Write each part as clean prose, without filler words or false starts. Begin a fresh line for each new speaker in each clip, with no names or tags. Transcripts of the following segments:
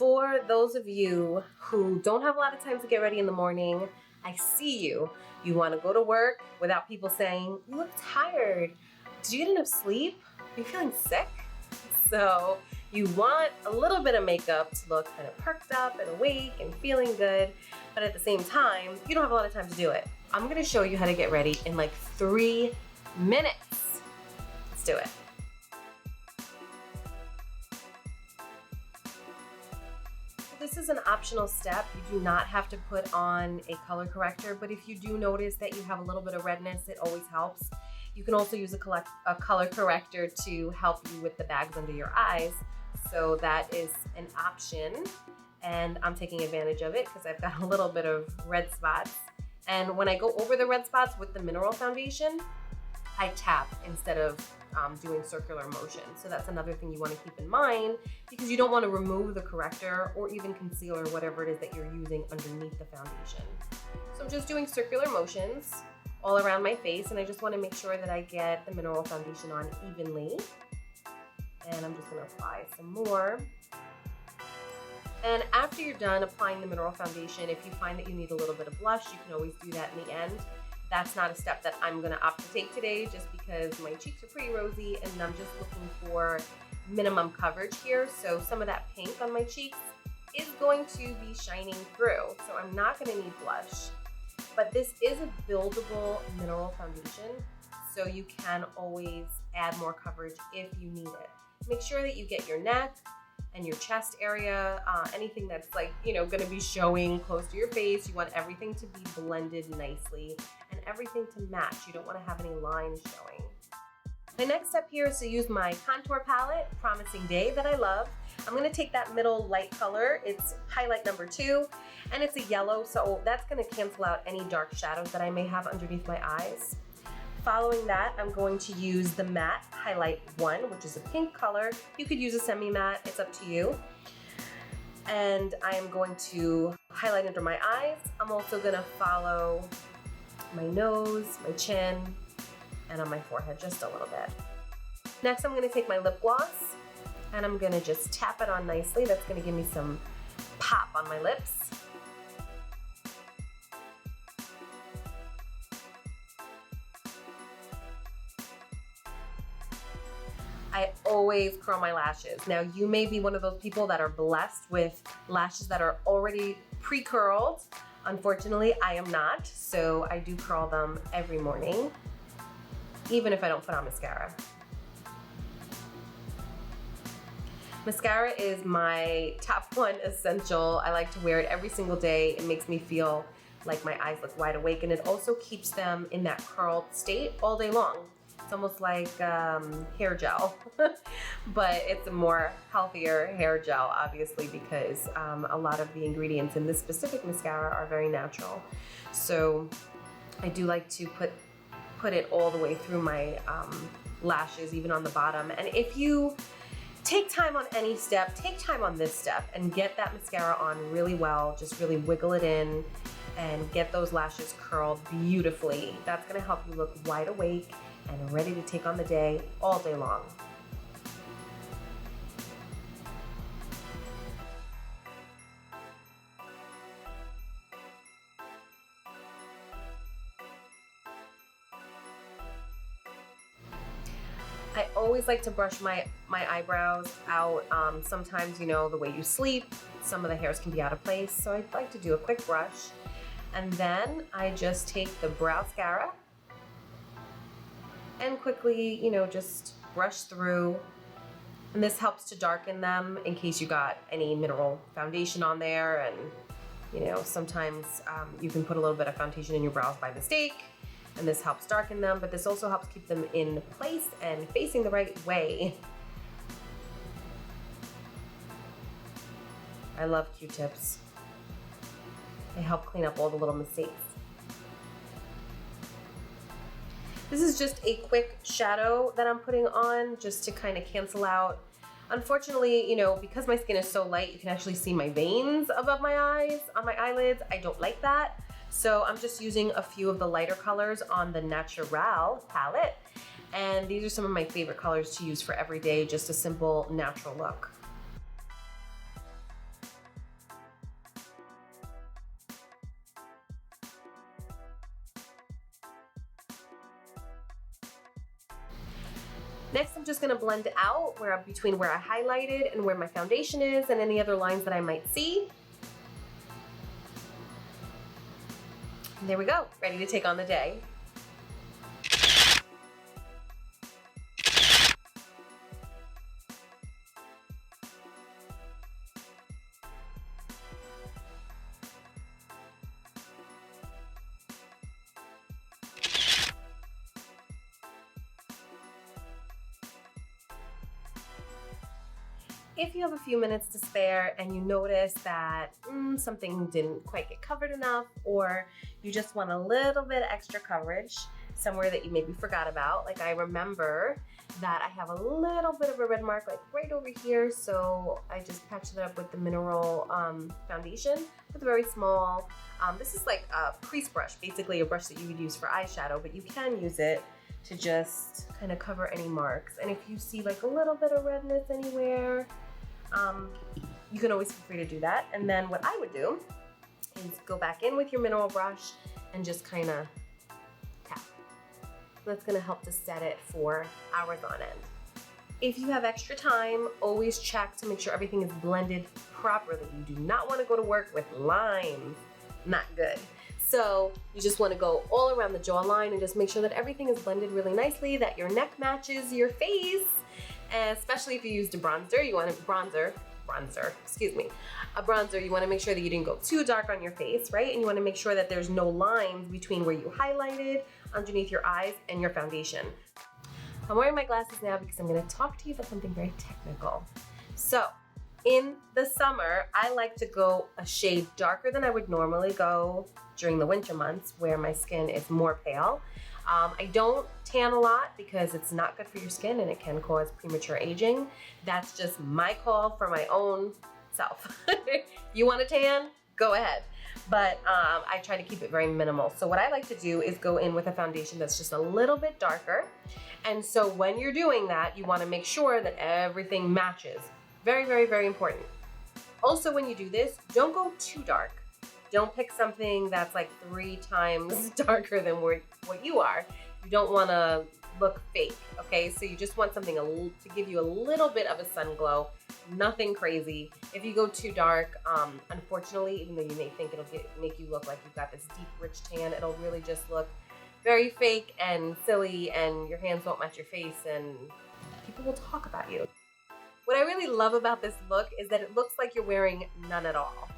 For those of you who don't have a lot of time to get ready in the morning, I see you. You want to go to work without people saying, you look tired. Did you get enough sleep? Are you feeling sick? So you want a little bit of makeup to look kind of perked up and awake and feeling good, but at the same time, you don't have a lot of time to do it. I'm gonna show you how to get ready in like 3 minutes. Let's do it. This is an optional step. You do not have to put on a color corrector, but if you do notice that you have a little bit of redness, it always helps. You can also use a color corrector to help you with the bags under your eyes. So that is an option, and I'm taking advantage of it because I've got a little bit of red spots. And when I go over the red spots with the mineral foundation, I tap instead of doing circular motion. So that's another thing you want to keep in mind, because you don't want to remove the corrector or even concealer, whatever it is that you're using underneath the foundation. So I'm just doing circular motions all around my face, and I just want to make sure that I get the mineral foundation on evenly. And I'm just going to apply some more. And after you're done applying the mineral foundation, if you find that you need a little bit of blush, you can always do that in the end. That's not a step that I'm gonna opt to take today, just because my cheeks are pretty rosy and I'm just looking for minimum coverage here. So some of that pink on my cheeks is going to be shining through. So I'm not gonna need blush, but this is a buildable mineral foundation, so you can always add more coverage if you need it. Make sure that you get your neck and your chest area, anything that's like, gonna be showing close to your face. You want everything to be blended nicely and everything to match. You don't wanna have any lines showing. The next step here is to use my contour palette, Promising Day, that I love. I'm gonna take that middle light color. It's highlight number 2, and it's a yellow, so that's gonna cancel out any dark shadows that I may have underneath my eyes. Following that, I'm going to use the matte highlight 1, which is a pink color. You could use a semi-matte, it's up to you. And I am going to highlight under my eyes. I'm also gonna follow my nose, my chin, and on my forehead just a little bit. Next, I'm gonna take my lip gloss and I'm gonna just tap it on nicely. That's gonna give me some pop on my lips. I always curl my lashes. Now, you may be one of those people that are blessed with lashes that are already pre-curled. Unfortunately, I am not, so I do curl them every morning, even if I don't put on mascara. Mascara is my top 1 essential. I like to wear it every single day. It makes me feel like my eyes look wide awake, and it also keeps them in that curled state all day long. It's almost like hair gel, but it's a more healthier hair gel, obviously, because a lot of the ingredients in this specific mascara are very natural. So I do like to put it all the way through my lashes, even on the bottom. And if you take time on any step, take time on this step and get that mascara on really well. Just really wiggle it in and get those lashes curled beautifully. That's gonna help you look wide awake and ready to take on the day all day long. I always like to brush my eyebrows out. Sometimes, the way you sleep, some of the hairs can be out of place, so I'd like to do a quick brush. And then I just take the Browscara and quickly, just brush through. And this helps to darken them in case you got any mineral foundation on there. And, sometimes you can put a little bit of foundation in your brows by mistake, and this helps darken them, but this also helps keep them in place and facing the right way. I love Q-tips. They help clean up all the little mistakes. This is just a quick shadow that I'm putting on just to kind of cancel out. Unfortunately, because my skin is so light, you can actually see my veins above my eyes, on my eyelids. I don't like that. So I'm just using a few of the lighter colors on the Naturale palette. And these are some of my favorite colors to use for every day, just a simple natural look. Next, I'm just gonna blend out between where I highlighted and where my foundation is and any other lines that I might see. And there we go, ready to take on the day. If you have a few minutes to spare and you notice that something didn't quite get covered enough, or you just want a little bit extra coverage somewhere that you maybe forgot about, like I remember that I have a little bit of a red mark like right over here, so I just patched it up with the mineral foundation with a very small, this is like a crease brush, basically a brush that you would use for eyeshadow, but you can use it to just kind of cover any marks. And if you see like a little bit of redness anywhere, you can always feel free to do that. And then what I would do is go back in with your mineral brush and just kind of tap. That's gonna help to set it for hours on end. If you have extra time, always check to make sure everything is blended properly. You do not want to go to work with lines. Not good. So you just want to go all around the jawline and just make sure that everything is blended really nicely, that your neck matches your face, and especially if you used a bronzer, you want a bronzer, you want to make sure that you didn't go too dark on your face, right? And you want to make sure that there's no lines between where you highlighted, underneath your eyes, and your foundation. I'm wearing my glasses now because I'm going to talk to you about something very technical. So in the summer, I like to go a shade darker than I would normally go during the winter months where my skin is more pale. I don't tan a lot because it's not good for your skin and it can cause premature aging. That's just my call for my own self. You want to tan? Go ahead. But I try to keep it very minimal. So what I like to do is go in with a foundation that's just a little bit darker. And so when you're doing that, you want to make sure that everything matches. Very, very, very important. Also, when you do this, don't go too dark. Don't pick something that's like 3 times darker than what you are. You don't want to look fake, okay? So you just want something to give you a little bit of a sun glow, nothing crazy. If you go too dark, unfortunately, even though you may think it'll make you look like you've got this deep, rich tan, it'll really just look very fake and silly, and your hands won't match your face, and people will talk about you. What I really love about this look is that it looks like you're wearing none at all.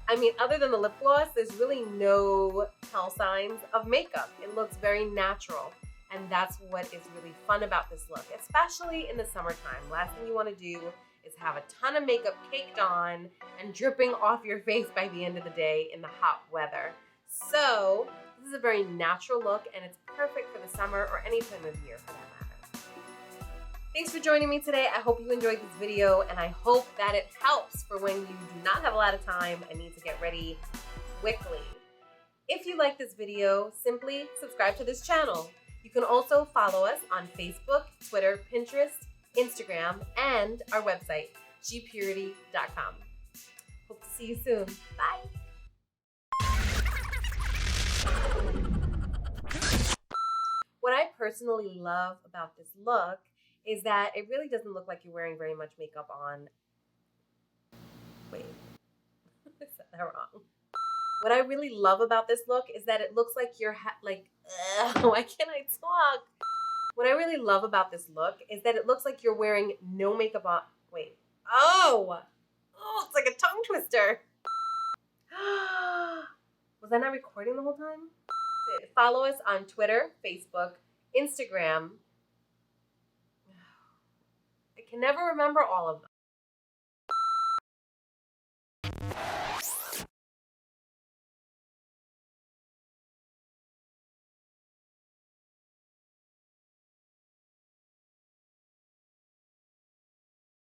I mean, other than the lip gloss, there's really no tell signs of makeup. It looks very natural, and that's what is really fun about this look, especially in the summertime. Last thing you want to do is have a ton of makeup caked on and dripping off your face by the end of the day in the hot weather. So this is a very natural look, and it's perfect for the summer or any time of year for that matter. Thanks for joining me today. I hope you enjoyed this video, and I hope that it helps for when you do not have a lot of time and need to get ready quickly. If you like this video, simply subscribe to this channel. You can also follow us on Facebook, Twitter, Pinterest, Instagram, and our website, G.PURITY.com. Hope to see you soon. Bye. What I personally love about this look is that it really doesn't look like you're wearing very much makeup on. Wait, I said that wrong. What I really love about this look is that it looks like you're why can't I talk? What I really love about this look is that it looks like you're wearing no makeup on. Wait. Oh, it's like a tongue twister. Was I not recording the whole time? Follow us on Twitter, Facebook, Instagram. I can never remember all of them.